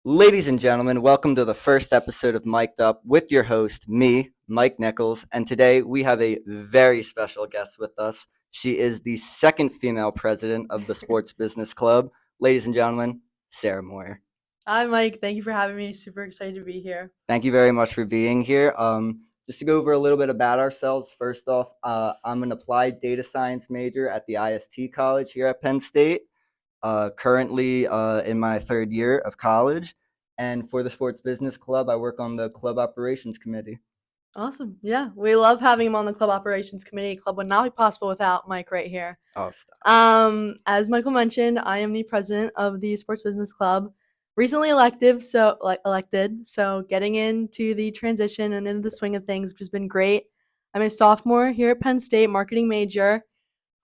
Ladies and gentlemen, welcome to the first episode of Mic'd Up with your host, me, Mike Nichols. And today we have a very special guest with us. She is the second female president of the Sports Business Club. Ladies and gentlemen, Sarah Moyer. Hi, Mike. Thank you for having me. Super excited to be here. Thank you very much for being here. Just to go over a little bit about ourselves, first off, I'm an applied data science major at the IST College here at Penn State. Currently in my third year of college. And for the Sports Business Club, I work on the club operations committee. Awesome. Yeah, we love having him on the club operations committee. Club would not be possible without Mike right here. Oh, stop. As Michael mentioned, I am the president of the Sports Business Club. Recently elected, so getting into the transition and into the swing of things, which has been great. I'm a sophomore here at Penn State, marketing major,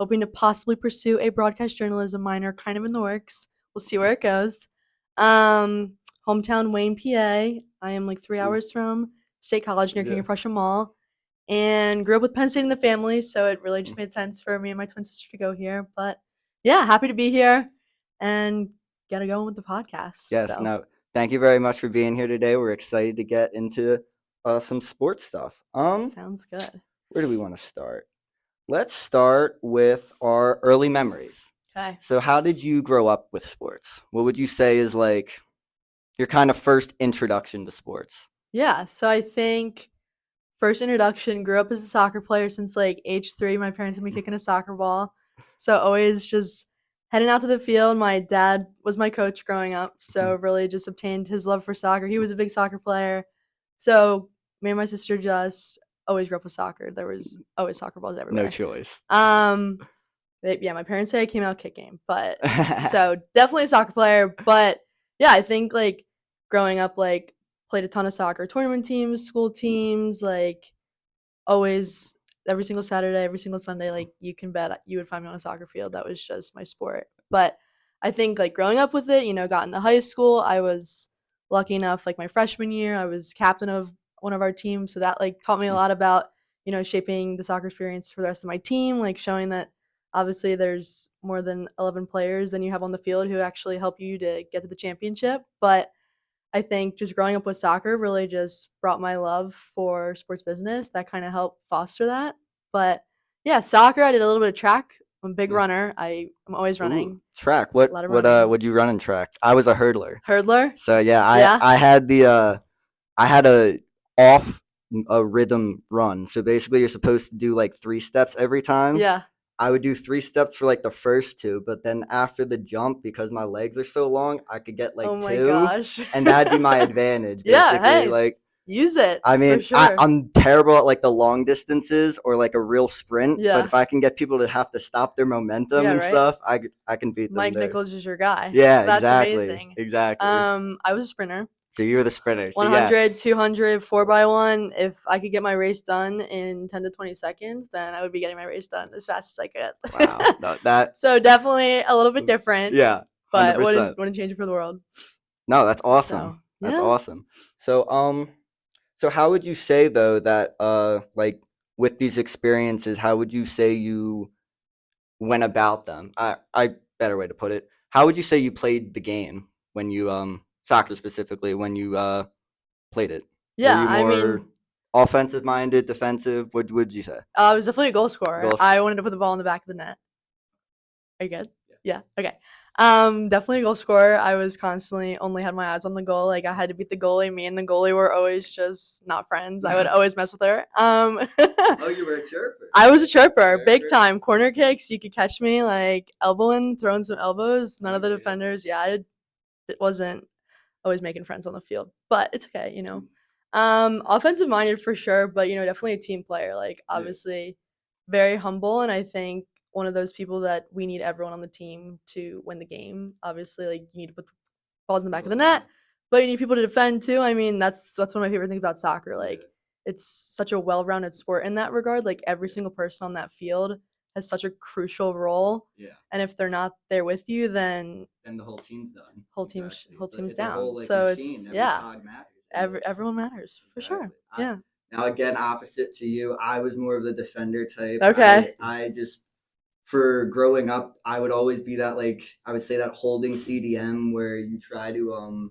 hoping to possibly pursue a broadcast journalism minor, kind of in the works. We'll see where it goes. Hometown Wayne, PA. I am like 3 hours from State College near King of Prussia Mall, and grew up with Penn State in the family, so it really just made sense for me and my twin sister to go here. But yeah, happy to be here and get it going with the podcast. Yes, So. no, thank you very much for being here today. We're excited to get into some sports stuff. Sounds good. Where do we want to start? Let's start with our early memories. Okay. So how did you grow up with sports? What would you say is like your kind of first introduction to sports? Yeah, so I think first introduction, grew up as a soccer player since like age 3. My parents had me kicking a soccer ball. So always just heading out to the field. My dad was my coach growing up. So really just obtained his love for soccer. He was a big soccer player. So me and my sister just always grew up with soccer. There was always soccer balls everywhere. No choice. Yeah, my parents say I came out kicking, but so definitely a soccer player. But yeah, I think like growing up, like played a ton of soccer tournament teams, school teams, like always every single Saturday, every single Sunday, like you can bet you would find me on a soccer field. That was just my sport. But I think like growing up with it, got into high school, I was lucky enough, like my freshman year, I was captain of one of our teams. So that like taught me a lot about, shaping the soccer experience for the rest of my team, like showing that obviously there's more than 11 players than you have on the field who actually help you to get to the championship. But I think just growing up with soccer really just brought my love for sports business. That kind of helped foster that. But yeah, soccer, I did a little bit of track. I'm a big runner. I'm always running. Ooh, track. A lot of running. Would you run in track? I was a hurdler. Hurdler? So yeah, Yeah. I had I had a rhythm run. So basically you're supposed to do like 3 steps every time. Yeah. I would do 3 steps for like the first 2, but then after the jump, because my legs are so long, I could get like Oh my 2, gosh. and that'd be my advantage. Yeah, Basically, hey, like use it I for mean, sure. I'm terrible at like the long distances or like a real sprint, but Yeah. if I can get people to have to stop their momentum Yeah, and right? stuff, I can beat them Mike there. Nichols is your guy. Yeah, That's exactly, amazing. exactly. I was a sprinter. So you were the sprinter. So yeah, 100, 200, 4x1. If I could get my race done in 10 to 20 seconds, then I would be getting my race done as fast as I could. wow, no, that So definitely a little bit different, yeah, but 100%. wouldn't change it for the world. No, that's awesome. So That's yeah, awesome. So so how would you say though that like with these experiences, how would you say you went about them? I better way to put it. How would you say you played the game when you soccer specifically when you played it? Were yeah. you I more mean, offensive minded, defensive? What would you say? I was definitely a goal scorer. Goal I scorer. wanted to put the ball in the back of the net. Are you good? Yeah. Yeah. Okay. Definitely a goal scorer. I was constantly only had my eyes on the goal. Like I had to beat the goalie. Me and the goalie were always just not friends. I would always mess with her. Oh, you were a chirper. I was a chirper, big Chirper. time. Corner kicks, you could catch me like elbowing, throwing some elbows. None of the defenders, it wasn't always making friends on the field, but it's okay. Offensive minded for sure, but definitely a team player. Like obviously, very humble, and I think one of those people that we need everyone on the team to win the game. Obviously, like you need to put the balls in the back of the net, but you need people to defend too. I mean, that's one of my favorite things about soccer. Like it's such a well-rounded sport in that regard. Like every single person on that field has such a crucial role. Yeah. And if they're not there with you, then Then the whole team's done. whole team's down. Whole, like, So machine. it's Every cog matters. everyone matters for sure. Yeah. Now again, opposite to you, I was more of the defender type. Okay. I just for growing up, I would always be that like I would say that holding CDM where you try to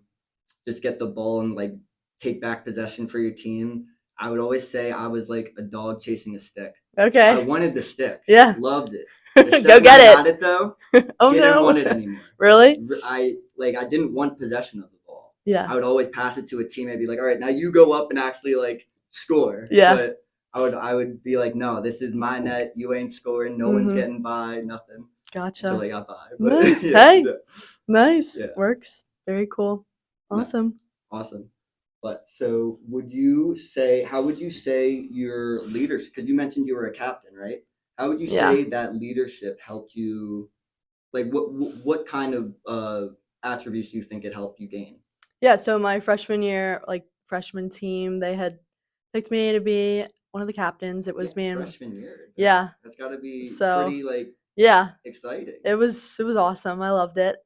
just get the ball and like take back possession for your team. I would always say I was like a dog chasing a stick. I Okay. wanted the stick, Yeah. loved it. The Go second I get got it though, it. Oh didn't no. want it anymore. Really? I didn't want possession of the ball. Yeah. I would always pass it to a teammate, be like, all right, now you go up and actually like score. Yeah. But I would be like, no, this is my net. You ain't scoring. No one's Mhm. getting by. Nothing until Gotcha. they got by. But Nice. yeah, Hey. Nice. yeah, Works. Very cool. no, Awesome. awesome. But so, would you say? How would you say your leadership? Because you mentioned you were a captain, right? How would you Yeah. say that leadership helped you? Like, what kind of attributes do you think it helped you gain? Yeah, so my freshman year, like freshman team, they had picked me to be one of the captains. It Yeah, was me and freshman year. yeah. That's got to be So, pretty like yeah, exciting. it was awesome. I loved it.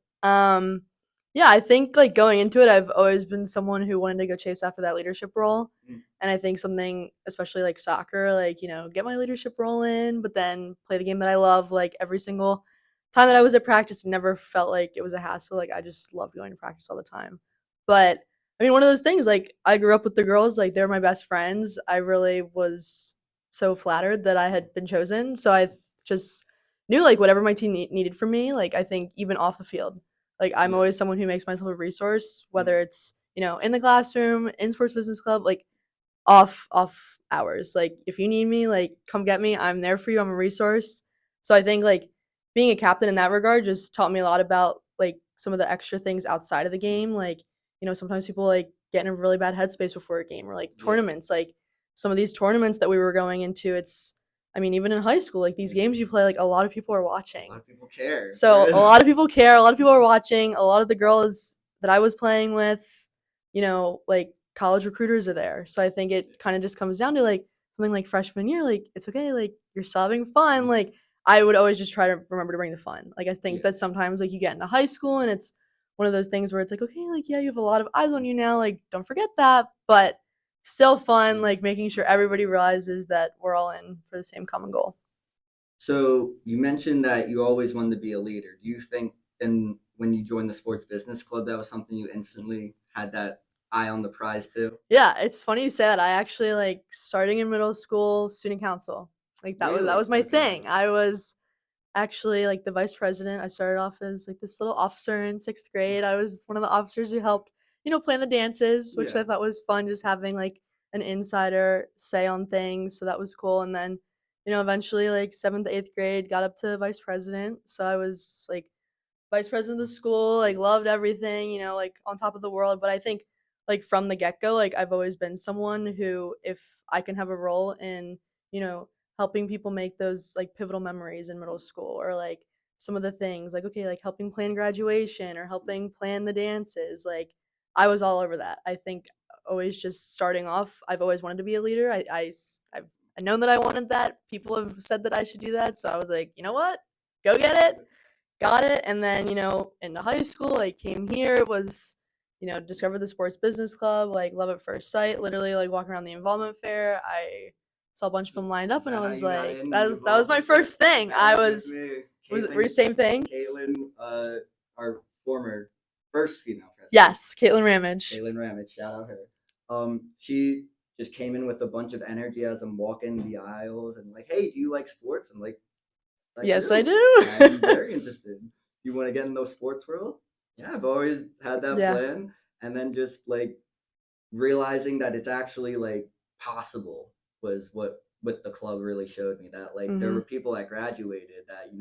Yeah, I think like going into it, I've always been someone who wanted to go chase after that leadership role. Mm, And I think something, especially like soccer, like, get my leadership role in, but then play the game that I love. Like every single time that I was at practice, it never felt like it was a hassle. Like I just loved going to practice all the time. But I mean, one of those things, like I grew up with the girls, like they're my best friends. I really was so flattered that I had been chosen. So just knew like whatever my team needed from me, like I think even off the field, like I'm yeah. always someone who makes myself a resource, Mm, whether it's in the classroom, in sports business club, like off hours. Like if you need me, like come get me. I'm there for you. I'm a resource. So I think like being a captain in that regard just taught me a lot about like some of the extra things outside of the mm, game. Like, sometimes people like get in a really bad headspace before a game or like yeah. tournaments. Like some of these tournaments that we were going into, it's I mean, even in high school, like these Yeah. games you play, like a lot of people are A lot watching. of people care. So a lot of people care. A lot of people are watching. A lot of the girls that I was playing with, like college recruiters are there. So I think it kind of just comes down to like something like freshman year. Like it's okay. Like you're still having fun. Mm, Like I would always just try to remember to bring the fun. Like I think yeah. that sometimes like you get into high school and it's one of those things where it's like okay, like yeah, you have a lot of eyes on you now. Like don't forget that, but still fun. Mm. Like making sure everybody realizes that we're all in for the same common goal. So you mentioned that you always wanted to be a leader. Do you think then when you joined the sports business club that was something you instantly had that eye on the prize too? Yeah, it's funny you say that. I actually like starting in middle school student council. Like that Really? was my Okay. thing. I was actually like the vice president. I started off as like this little officer in 6th grade. I was one of the officers who helped, plan the dances, which Yeah. I thought was fun just having like an insider say on things. So that was cool. And then, eventually like 7th to 8th grade got up to vice president. So I was like vice president of the school, like loved everything, like on top of the world. But I think like from the get go, like I've always been someone who, if I can have a role in, you know, helping people make those like pivotal memories in middle school or like some of the things like, okay, like helping plan graduation or helping plan the dances, like I was all over that. I think always just starting off, I've always wanted to be a leader. I've known that I wanted that. People have said that I should do that. So I was like, you know what? Go get it, got it. And then, into high school, like came here, was, discovered the sports business club, like love at first sight, literally like walking around the involvement fair. I saw a bunch of them lined up Is and I that how was you got like, in that was my involvement fair? first thing. That was just me. Was it were you same thing? Caitlin, our former first female president, Yes, Caitlin Ramage. Caitlin Ramage, shout out her. She just came in with a bunch of energy as I'm walking the aisles and like, hey, do you like sports? I'm like, I Yes, I do. do. I'm very interested. You want to get in the sports world? Yeah, I've always had that Yeah. plan. And then just like realizing that it's actually like possible was what the club really showed me, that like there Hmm. were people that graduated that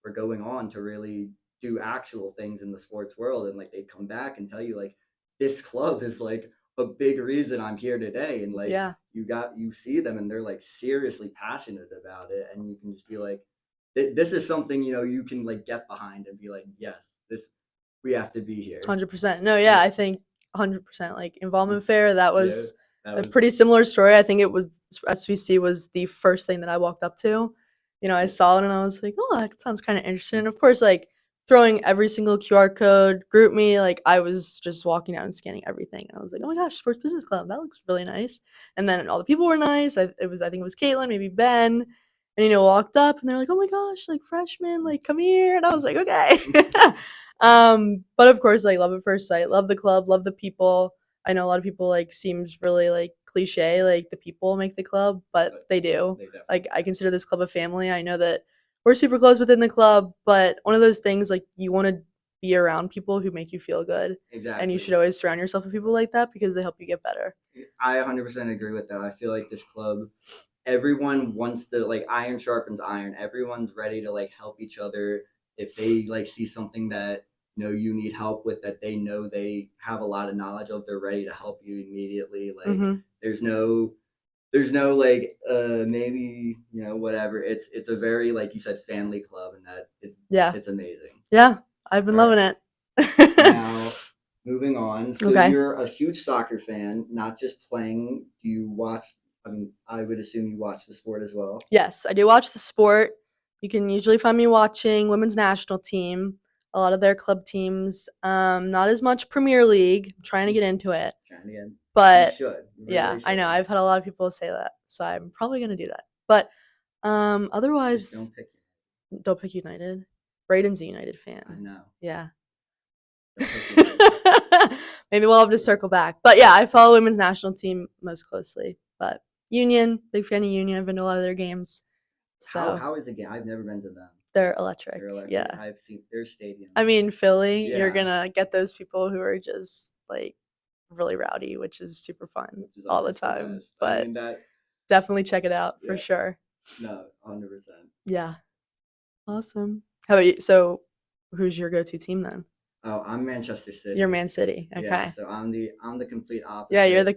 were going on to really do actual things in the sports world, and like they'd come back and tell you like this club is like a big reason I'm here today, and like Yeah. you see them and they're like seriously passionate about it, and you can just be like this is something you can like get behind and be like, yes, this we have to be here. 100%. No, yeah, Yeah. I think 100%. Like involvement fair, that Yeah, was that a was pretty similar story. I think it was SVC was the first thing that I walked up to. I yeah. saw it and I was like, oh, that sounds kind of interesting. And of course, like throwing every single QR code, group me, like I was just walking out and scanning everything. And I was like, oh my gosh, Sports Business Club, that looks really nice. And then all the people were nice. I think it was Caitlin, maybe Ben. and walked up and they're like, "Oh my gosh, like freshman, like come here," and I was like, "Okay." But of course, like love at first sight, love the club, love the people. I know a lot of people like seems really like cliche, like the people make the club, but they do. Like I consider this club a family. I know that we're super close within the club, but one of those things like you want to be around people who make you feel good. Exactly. And you should always surround yourself with people like that because they help you get better. I 100% agree with that. I feel like this club, everyone wants to, like, iron sharpens iron. Everyone's ready to like help each other. If they like see something that you need help with, that they know they have a lot of knowledge of, they're ready to help you immediately. Like there's no like maybe whatever. It's a very, like you said, family club, and that it's amazing. Yeah, I've been loving it. Now, moving on. So Okay. you're a huge soccer fan, not just playing. Do you watch? I mean, I would assume you watch the sport as well. Yes, I do watch the sport. You can usually find me watching women's national team, a lot of their club teams. Not as much Premier League. I'm trying to get into it. But you should. You yeah, really should. I know. I've had a lot of people say that, so I'm probably gonna do that. But otherwise, Just don't pick United. Braden's a United fan. I know. Yeah. Maybe we'll have to circle back. But yeah, I follow women's national team most closely. But Union, big fan of Union. I've been to a lot of their games. So how is the game? I've never been to them. They're electric. Yeah. I've seen their stadium. I mean, Philly, Yeah. you're gonna get those people who are just like really rowdy, which is super fun all the time. But I mean, definitely check it out for sure. No, 100%. Yeah. Awesome. How about you? So, who's your go-to team then? Oh, I'm Manchester City. You're Man City. Okay. Yeah, so I'm the complete opposite. Yeah, you're the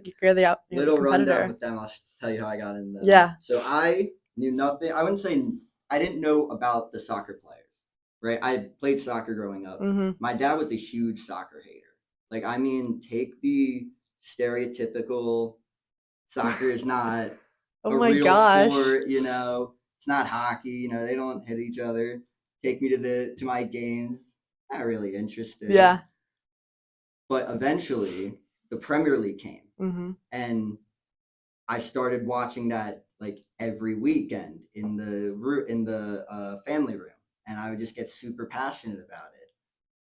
little competitor. rundown with them. I'll tell you how I got in them. Yeah. So I knew nothing. I wouldn't say I didn't know about the soccer players, right? I played soccer growing up. Mm-hmm. My dad was a huge soccer hater. Like, I mean, take the stereotypical soccer is not Oh a my real gosh. sport. It's not hockey. They don't hit each other. Take me to my games. Not really interested. Yeah. But eventually, the Premier League came, Mm-hmm. and I started watching that like every weekend in the family room, and I would just get super passionate about it.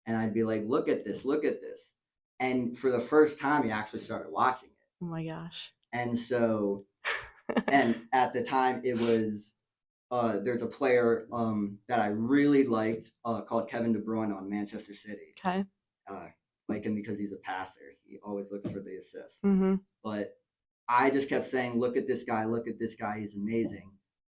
And I'd be like, "Look at this! Look at this!" And for the first time, you actually started watching it. Oh my gosh! And so, and at the time, it was there's a player that I really liked called Kevin De Bruyne on Manchester City. Okay. Like him because he's a passer. He always looks for the assist. Mm-hmm. But I just kept saying, look at this guy, he's amazing.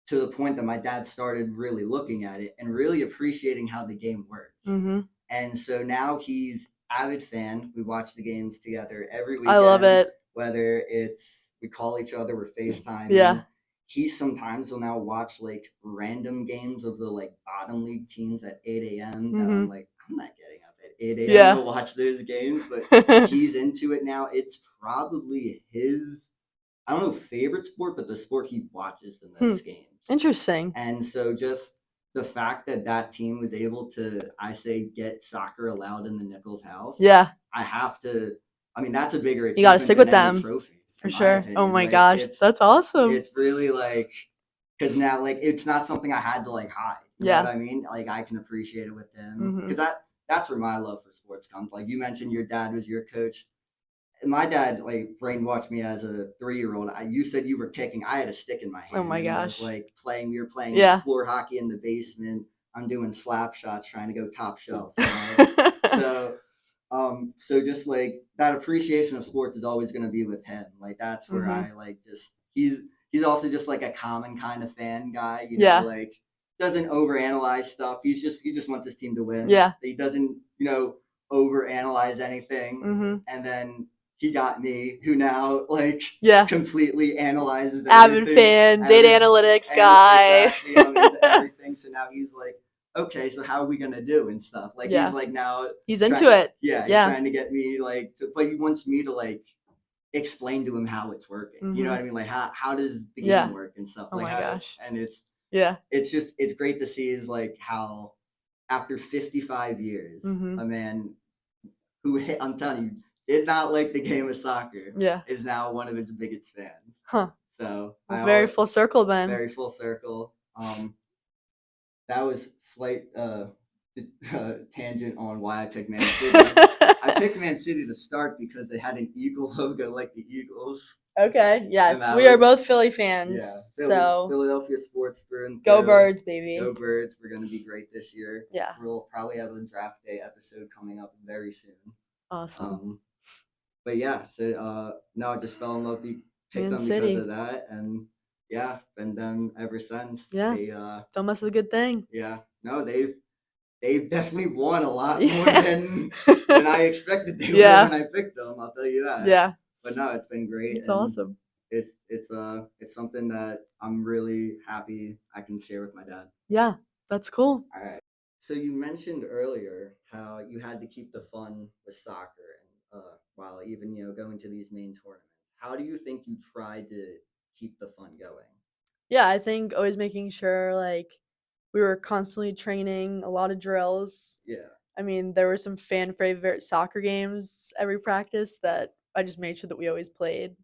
To the point that my dad started really looking at it and really appreciating how the game works. Mm-hmm. And so now he's avid fan. We watch the games together every weekend. I love it. Whether it's we call each other, we're FaceTiming. Yeah. He sometimes will now watch like random games of the like bottom league teams at 8 a.m. that I'm like, I'm not getting up at 8 a.m. to watch those games, but he's into it now. It's probably his, I don't know, favorite sport, but the sport he watches the most games. Interesting. And so just the fact that team was able to, I say, get soccer allowed in the Nichols house. Yeah. I mean, that's a bigger achievement. You got to stick with them. Trophy. For sure. Oh my gosh, that's awesome. It's really like, because now like it's not something I had to like hide. You know what I mean? Like I can appreciate it with him because that's where my love for sports comes. Like you mentioned, your dad was your coach. My dad like brainwashed me as a 3-year-old. You said you were kicking. I had a stick in my hand. Oh my gosh! Like playing, we were playing floor hockey in the basement. I'm doing slap shots, trying to go top shelf. So just like that appreciation of sports is always going to be with him. Like that's where I like just he's also just like a common kind of fan guy. Like doesn't overanalyze stuff. He just wants his team to win. Yeah. He doesn't overanalyze anything. And then he got me, who now like completely analyzes everything. Avid fan, data analytics guy. Exactly, I'm into everything. So now he's like, okay, so how are we gonna do and stuff? Like he's like now he's into it. Yeah, he's trying to get me like but he wants me to like explain to him how it's working. You know what I mean? Like how does the game work and stuff. Oh like my gosh. And it's great to see is like how after 55 years, a man who I'm telling you, did not like the game of soccer is now one of its biggest fans. Huh. So very full circle then. Very full circle. That was slight tangent on why I picked Man City. I picked Man City to start because they had an eagle logo like the Eagles, Okay, and yes, that we are was both Philly yeah. fans, so Philadelphia sports through and go through. Birds, baby. Go Birds! We're gonna be great this year. Yeah, We'll probably have a draft day episode coming up very soon. awesome. Um, but yeah, so no, I just fell in love. Picked Man them because City. of that, and yeah, been them ever since. Yeah, They don't mess with a good thing. yeah, no, they've definitely won a lot more Yeah. than I expected they would Yeah, when I picked them. I'll tell you that. yeah, But no, it's been great, it's and awesome. it's something that I'm really happy I can share with my dad. Yeah, that's cool. All right. So you mentioned earlier how you had to keep the fun with soccer, and while even going to these main tournaments. How do you think you tried to keep the fun going? Yeah, I think always making sure like we were constantly training, a lot of drills. Yeah. I mean, there were some fan favorite soccer games every practice that I just made sure that we always played.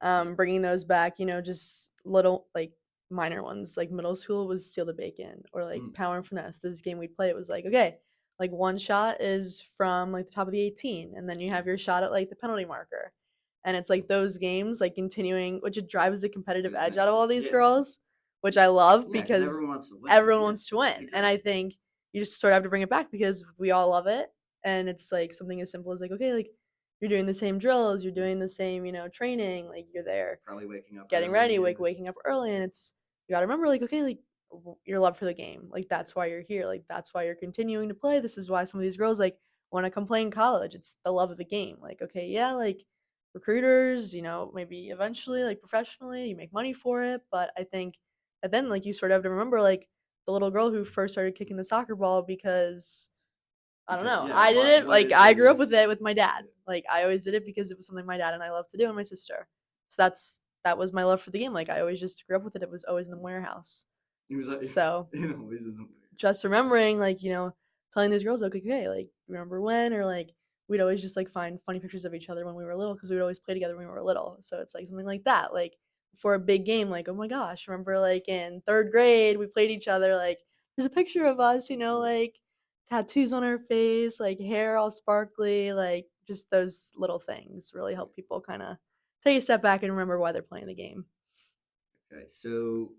Yeah. Bringing those back, just little like minor ones. Like middle school was Steal the Bacon or like Mm. Power and Finesse. This game we play, it was like, okay, like one shot is from like the top of the 18, and then you have your shot at like the penalty marker. And it's like those games, like continuing, which it drives the competitive edge out of all these Yeah. girls, which I love Yeah, because because everyone wants to win. everyone Yeah, wants to win. And exactly. I think you just sort of have to bring it back because we all love it. And it's like something as simple as like, okay, like you're doing the same drills, you're doing the same, training, like you're there Probably waking up getting ready, early. like waking up early, and it's you got to remember like okay, like your love for the game, like that's why you're here, like that's why you're continuing to play. This is why some of these girls like want to come play in college. It's the love of the game. Like okay, yeah, like recruiters, maybe eventually like professionally you make money for it, but I think that then like you sort of have to remember like the little girl who first started kicking the soccer ball because I don't know. Yeah, I did it. what Like is I the grew up reason? with it with my dad. Like I always did it because it was something my dad and I loved to do, and my sister. So that was my love for the game. Like I always just grew up with it. It was always in the Moyer house. He was like, So always in the just remembering, like telling these girls, like, okay, like remember when, or like we'd always just like find funny pictures of each other when we were little because we'd always play together when we were little. So it's like something like that. Like for a big game, like oh my gosh, remember like in third grade we played each other. Like there's a picture of us, like tattoos on our face, like hair all sparkly, like just those little things really help people kind of take a step back and remember why they're playing the game. Okay, so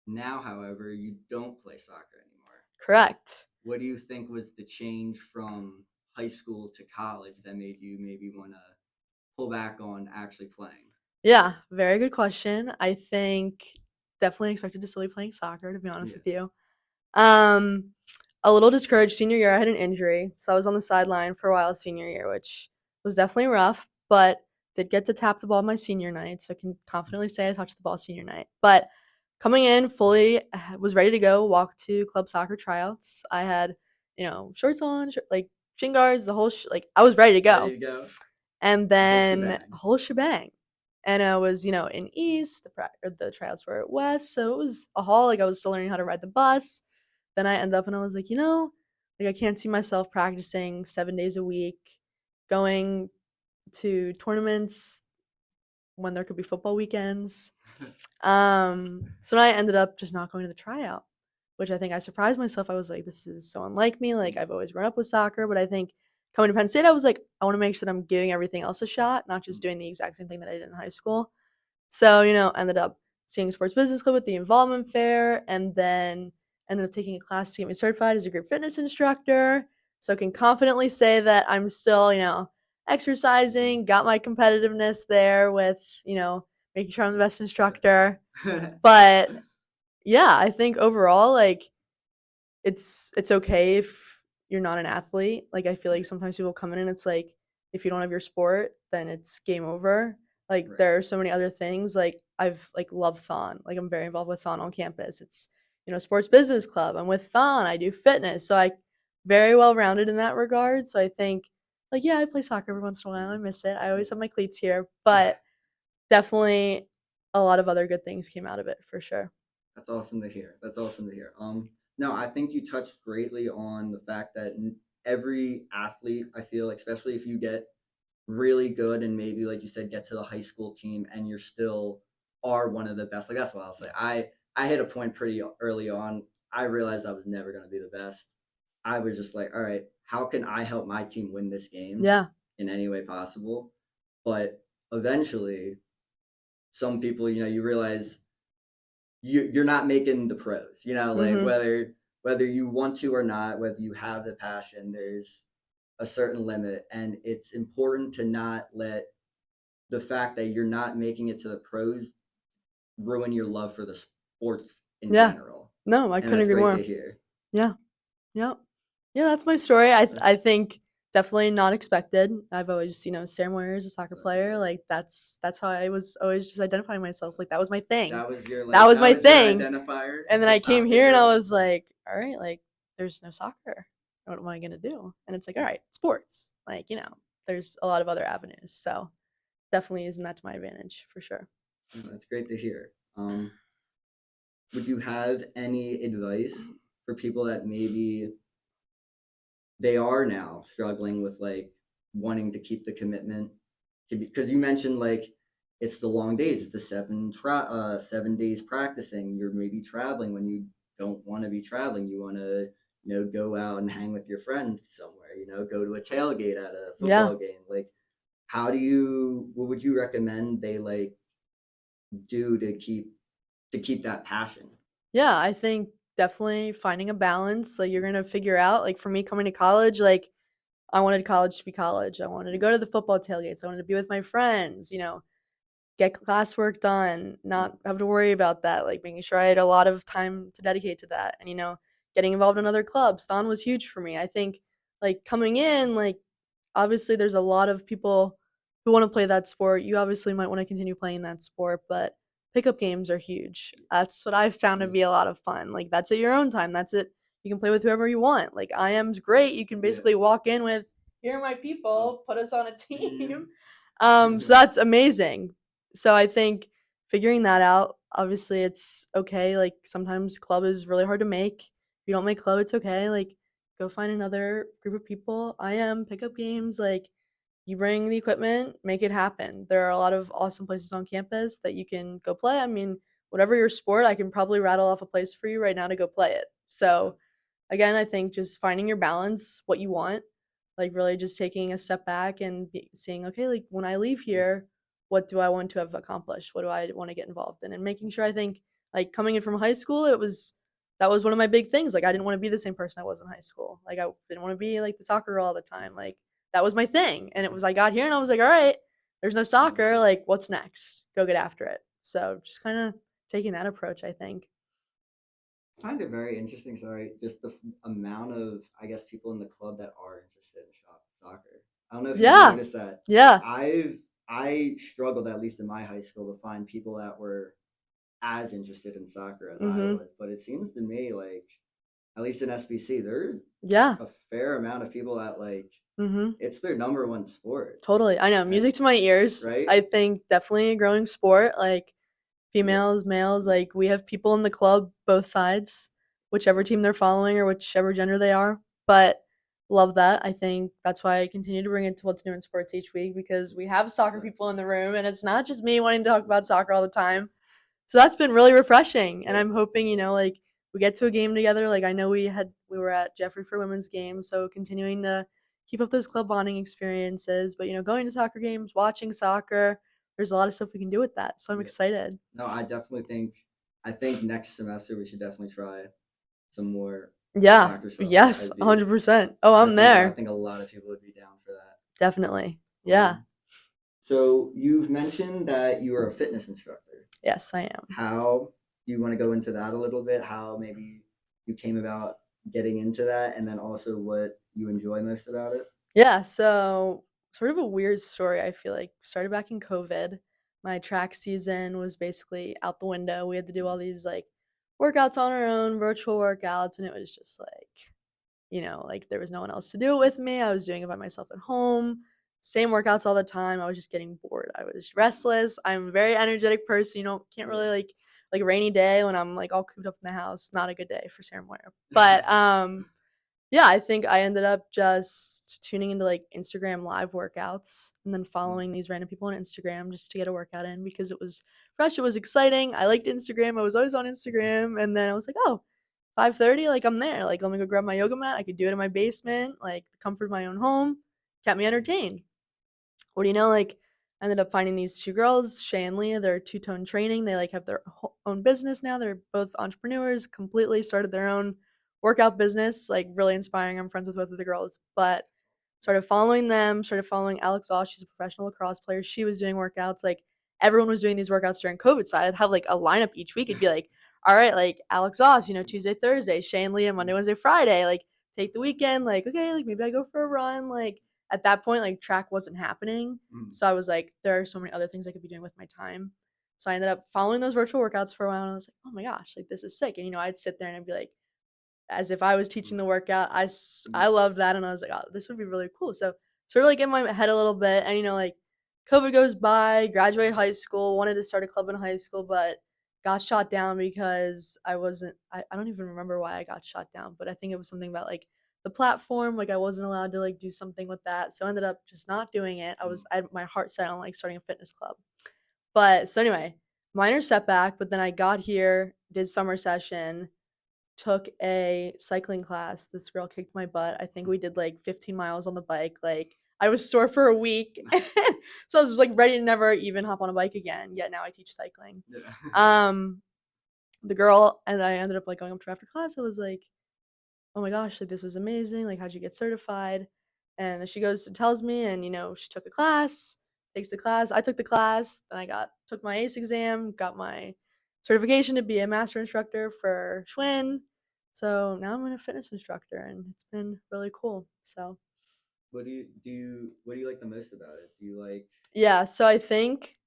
now, however, you don't play soccer anymore. Correct. What do you think was the change from high school to college that made you maybe want to pull back on actually playing? Yeah, very good question. I think definitely expected to still be playing soccer, to be honest Yeah. with you. Um, a little discouraged senior year. I had an injury, so I was on the sideline for a while senior year, which was definitely rough, but did get to tap the ball my senior night, so I can confidently say I touched the ball senior night. But coming in fully, was ready to go, walk to club soccer tryouts. I had, shorts on, like shin guards, the whole like I was ready to Ready go. to go? And The whole then shebang. whole shebang. And I was, in East, the tryouts were at West, so it was a haul. Like I was still learning how to ride the bus. Then I end up and I was like, like I can't see myself practicing 7 days a week, going to tournaments when there could be football weekends. So I ended up just not going to the tryout, which I think I surprised myself. I was like, this is so unlike me. Like I've always grown up with soccer, but I think coming to Penn State, I was like, I want to make sure that I'm giving everything else a shot, not just doing the exact same thing that I did in high school. So, ended up seeing Sports Business Club at the involvement fair, and then ended up taking a class to get me certified as a group fitness instructor. So I can confidently say that I'm still, exercising, got my competitiveness there with, making sure I'm the best instructor. But yeah, I think overall, like it's okay if you're not an athlete. Like I feel like sometimes people come in and it's like if you don't have your sport, then it's game over. Like Right. there are so many other things. Like I've like loved Thon. Like I'm very involved with Thon on campus. It's sports business club. I'm with Thon. I do fitness. So I very well rounded in that regard. So I think like yeah, I play soccer every once in a while. I miss it. I always have my cleats here, but definitely a lot of other good things came out of it for sure. That's awesome to hear. That's awesome to hear. No, I think you touched greatly on the fact that every athlete, I feel, especially if you get really good and maybe, like you said, get to the high school team and you're still are one of the best. Like that's what I'll say. I hit a point pretty early on. I realized I was never going to be the best. I was just like, all right, how can I help my team win this game Yeah. in any way possible? But eventually, some people, you realize you're not making the pros. Like Mhm. whether you want to or not, whether you have the passion, there's a certain limit, and it's important to not let the fact that you're not making it to the pros ruin your love for the sports in Yeah. general. No, I And couldn't that's agree great more. to hear. Yeah. Yep. Yeah, that's my story. I think definitely not expected. I've always, Sarah Moyer as a soccer player. Like that's how I was always just identifying myself. Like that was my thing. That was That my was your thing. identifier, And then the I came soccer here and I girl. was like, all right, like there's no soccer. What am I gonna do? And it's like, all right, sports. Like, there's a lot of other avenues. So definitely using that to my advantage for sure. That's great to hear. Would you have any advice for people that maybe they are now struggling with like wanting to keep the commitment? Because you mentioned like it's the long days, it's the 7 days practicing. You're maybe traveling when you don't want to be traveling. You want to go out and hang with your friends somewhere. Go to a tailgate at a Yeah. football game. Like, what would you recommend they like do to keep that passion? Yeah, I think definitely finding a balance. Like you're gonna figure out, like for me coming to college, like I wanted college to be college. I wanted to go to the football tailgates. I wanted to be with my friends, get classwork done, not have to worry about that, like making sure I had a lot of time to dedicate to that. And, getting involved in other clubs. Thon was huge for me. I think like coming in, like obviously there's a lot of people who want to play that sport. You obviously might want to continue playing that sport, but pickup games are huge. That's what I've found to be a lot of fun. Like that's at your own time. That's it. You can play with whoever you want. Like IM's great. You can basically walk in with, here are my people, put us on a team. So that's amazing. So I think figuring that out, obviously it's okay. Like sometimes club is really hard to make. If you don't make club, it's okay. Like go find another group of people. Pickup games, like you bring the equipment, make it happen. There are a lot of awesome places on campus that you can go play. I mean, whatever your sport, I can probably rattle off a place for you right now to go play it. So again, I think just finding your balance, what you want, like really just taking a step back and seeing, okay, like when I leave here, what do I want to have accomplished? What do I want to get involved in? And making sure, I think, like coming in from high school, that was one of my big things. Like I didn't want to be the same person I was in high school. Like I didn't want to be like the soccer girl all the time. Like that was my thing. And it was, I got here and I was like, all right, there's no soccer. Like what's next? Go get after it. So just kind of taking that approach, I think. Find it very interesting. Sorry, just the amount of I guess people in the club that are interested in soccer. I don't know if you've Yeah. noticed that. Yeah. I struggled at least in my high school to find people that were as interested in soccer as I Mhm. was, but it seems to me like at least in SBC there's Yeah. a fair amount of people that like Mhm. it's their number one sport. Totally. I know. And, Music to my ears. right? I think definitely a growing sport. Like Yeah. females, males, like we have people in the club both sides, whichever team they're following or whichever gender they are. But love that. I think that's why I continue to bring it to what's new in sports each week, because we have soccer people in the room and it's not just me wanting to talk about soccer all the time. So that's been really refreshing, and Yeah. I'm hoping, like we get to a game together. Like I know we were at Jeffrey for women's game, so continuing to keep up those club bonding experiences. But going to soccer games, watching soccer, there's a lot of stuff we can do with that. So I'm Yeah. excited. No, I think next semester we should definitely try some more Yeah. soccer stuff. Yes. 100%. Oh, I I'm think I there. think a lot of people would be down for that. Definitely. Yeah. So you've mentioned that you are a fitness instructor. Yes, I am. How do you want to go into that a little bit? How maybe you came about getting into that, and then also what you enjoy most about it? Yeah, so sort of a weird story, I feel like. Started back in COVID. My track season was basically out the window. We had to do all these like workouts on our own, virtual workouts, and it was just like, like there was no one else to do it with me. I was doing it by myself at home. Same workouts all the time. I was just getting bored. I was restless. I'm a very energetic person. Can't really like a rainy day when I'm like all cooped up in the house. Not a good day for Sarah Moyer. But Yeah, I think I ended up just tuning into like Instagram live workouts and then Mm, following these random people on Instagram just to get a workout in because it was fresh, it was exciting. I liked Instagram. I was always on Instagram and then I was like, "Oh, 5:30, like I'm there. Like let me go grab my yoga mat. I could do it in my basement, like the comfort of my own home." Kept me entertained. What do you know? Like, I ended up finding these two girls, Shay and Leah. They're two-tone training. They like have their own business now. They're both entrepreneurs. Completely started their own workout business. Like really inspiring. I'm friends with both of the girls, but started following them. Started following Alex Oss. She's a professional lacrosse player. She was doing workouts. Like everyone was doing these workouts during COVID. So I'd have like a lineup each week. It'd be like, all right, like Alex Oss, Tuesday, Thursday. Shay and Leah, Monday, Wednesday, Friday. Like take the weekend. Like okay, like maybe I go for a run. Like at that point, like track wasn't happening. mm, So I was like, there are so many other things I could be doing with my time. So I ended up following those virtual workouts for a while and I was like, oh my gosh, like this is sick. And I'd sit there and I'd be like, as if I was teaching mm, the workout. mm, I loved that and I was like, oh, this would be really cool. So sort of like in my head a little bit and like COVID goes by, graduated high school, wanted to start a club in high school, but got shot down because I don't even remember why I got shot down, but I think it was something about like the platform, like I wasn't allowed to like do something with that. So I ended up just not doing it. mm. I had my heart set on like starting a fitness club. But so anyway, minor setback, but then I got here, did summer session, took a cycling class. This girl kicked my butt. I think we did like 15 miles on the bike. Like I was sore for a week. So I was like ready to never even hop on a bike again. Yet now I teach cycling. Yeah. Um the girl and I ended up like going up to her after class. I was like, oh my gosh, like this was amazing. Like, how'd you get certified? And then she goes and tells me, and she took a class, takes the class. I took the class, then took my ACE exam, got my certification to be a master instructor for Schwinn. So now I'm a fitness instructor, and it's been really cool. So What do you like the most about it? Do you like yeah, so I think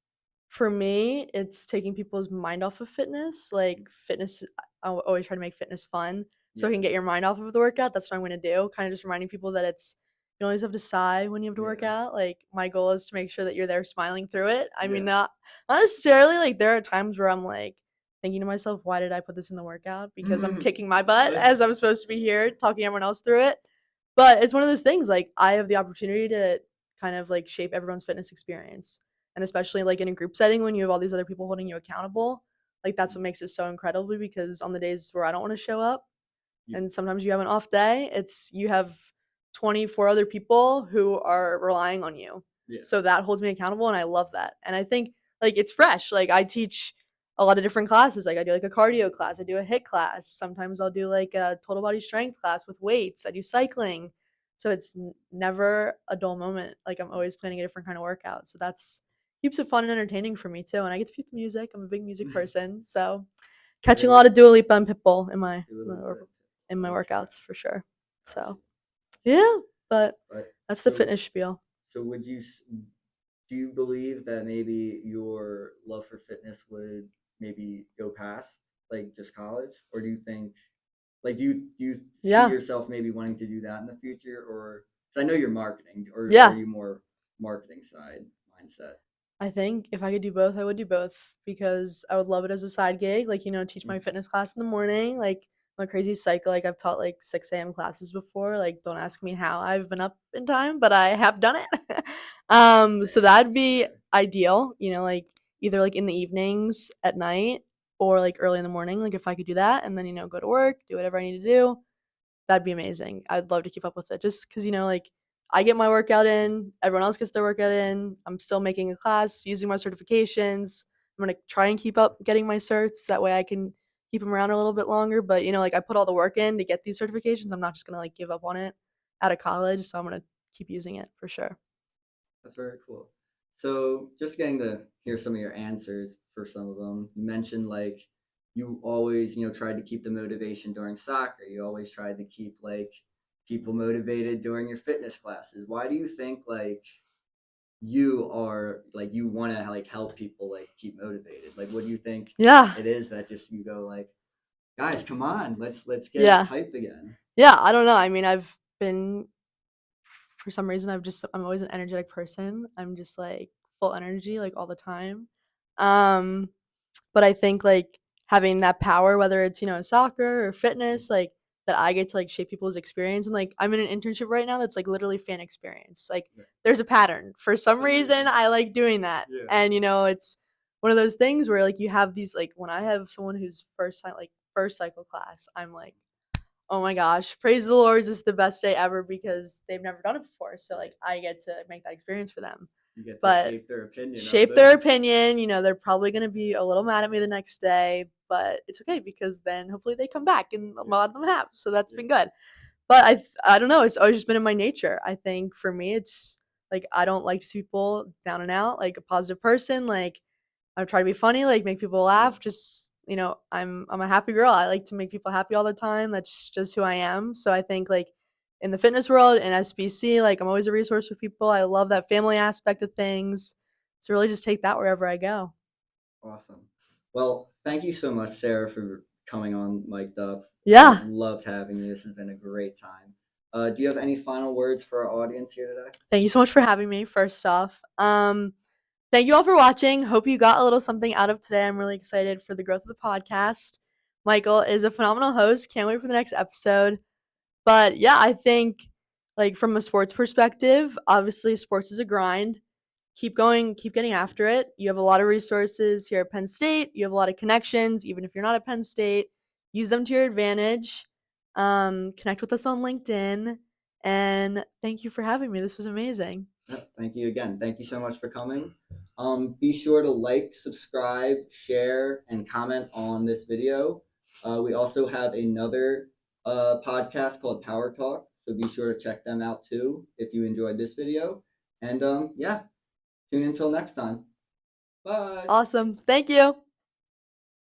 for me, it's taking people's mind off of fitness. Like fitness, I always try to make fitness fun, so I yeah, can get your mind off of the workout. That's what I'm gonna do. Kind of just reminding people that you always have to sigh when you have to work yeah, out. Like my goal is to make sure that you're there smiling through it. I mean, yeah. not necessarily. Like there are times where I'm like thinking to myself, why did I put this in the workout? Because I'm kicking my butt as I'm supposed to be here talking everyone else through it. But it's one of those things. Like I have the opportunity to kind of like shape everyone's fitness experience and especially like in a group setting when you have all these other people holding you accountable, like that's what makes it so incredible because on the days where I don't want to show up You, and sometimes you have an off day, it's you have 24 other people who are relying on you. yeah, So that holds me accountable and I love that. And I think like it's fresh. Like I teach a lot of different classes. Like I do like a cardio class, I do a HIIT class. Sometimes I'll do like a total body strength class with weights. I do cycling. So it's never a dull moment. Like I'm always planning a different kind of workout. So that's keeps it fun and entertaining for me too. And I get to pick the music. I'm a big music person. So catching a lot really of Dua Lipa and Pitbull in do a little bit. my Okay, workouts for sure. gotcha. So yeah, but But that's the so fitness spiel. so do you believe that maybe your love for fitness would maybe go past like just college, or do you think like do you see Yeah, yourself maybe wanting to do that in the future, or because I know you're marketing, or are yeah. you more marketing side mindset? I think if I could do both, I would do both because I would love it as a side gig. Like, teach my Mm, fitness class in the morning. Like, I'm a crazy cycle. Like, I've taught like 6 a.m. classes before. Like, don't ask me how I've been up in time, but I have done it. So same that'd for be sure. ideal, like either like in the evenings at night or like early in the morning. Like, if I could do that and then, go to work, do whatever I need to do, that'd be amazing. I'd love to keep up with it just because, like, I get my workout in, everyone else gets their workout in. I'm still making a class, using my certifications. I'm going to try and keep up getting my certs. That way I can keep them around a little bit longer. But, like, I put all the work in to get these certifications. I'm not just going to, like, give up on it out of college. So I'm going to keep using it for sure. That's very cool. So, just getting to hear some of your answers for some of them. You mentioned like you always, tried to keep the motivation during soccer. You always tried to keep like people motivated during your fitness classes. Why do you think like you are like you want to like help people like keep motivated? Like, what do you think Yeah. it is that just you go like, guys, come on, let's get Yeah. hype again. Yeah. I don't know. I mean, I've been for some reason I'm always an energetic person. I'm just like full energy like all the time. Um but I think like having that power whether it's, soccer or fitness, like that I get to like shape people's experience. And like I'm in an internship right now that's like literally fan experience. Like there's a pattern. For some reason I like doing that. Yeah. And it's one of those things where like you have these like when I have someone who's first cycle class, I'm like, oh my gosh, praise the Lord, this is the best day ever because they've never done it before. So like I get to make that experience for them. You get to but shape their opinion. They're probably going to be a little mad at me the next day, but it's okay because then hopefully they come back and a lot of them have. So that's been good. But I don't know. It's always just been in my nature. I think for me, it's like I don't like to see people down and out. Like a positive person. Like I try to be funny. Like make people laugh. Just I'm a happy girl. I like to make people happy all the time. That's just who I am. So I think like in the fitness world and SBC, like I'm always a resource for people. I love that family aspect of things. So really just take that wherever I go. Awesome. Well, thank you so much, Sarah, for coming on Mic'd Up. Yeah. I've loved having you. This has been a great time. Do you have any final words for our audience here today? Thank you so much for having me, first off. Thank you all for watching. Hope you got a little something out of today. I'm really excited for the growth of the podcast. Michael is a phenomenal host. Can't wait for the next episode. But yeah, I think like from a sports perspective, obviously sports is a grind. Keep going, keep getting after it. You have a lot of resources here at Penn State. You have a lot of connections, even if you're not at Penn State. Use them to your advantage. Connect with us on LinkedIn. And thank you for having me. This was amazing. Thank you again. Thank you so much for coming. Be sure to like, subscribe, share, and comment on this video. We also have another podcast called Power Talk, so be sure to check them out too if you enjoyed this video. And yeah, tune in until next time. Bye. Awesome. Thank you.